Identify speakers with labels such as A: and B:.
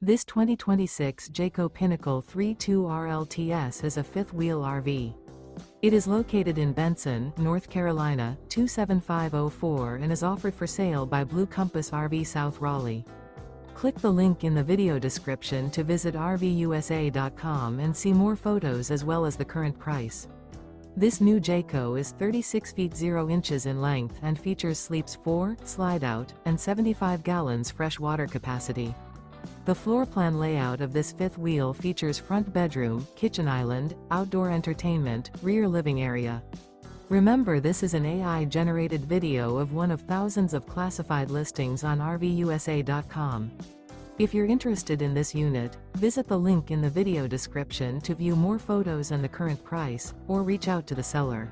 A: This 2026 Jayco Pinnacle 3.2 RLTS is a fifth-wheel RV. It is located in Benson, North Carolina, 27504 and is offered for sale by Blue Compass RV South Raleigh. Click the link in the video description to visit RVUSA.com and see more photos as well as the current price. This new Jayco is 36 feet 0 inches in length and features sleeps 4, slide-out, and 75 gallons fresh water capacity. The floor plan layout of this fifth wheel features front bedroom, kitchen island, outdoor entertainment, rear living area. Remember, this is an AI-generated video of one of thousands of classified listings on RVUSA.com. If you're interested in this unit, visit the link in the video description to view more photos and the current price, or reach out to the seller.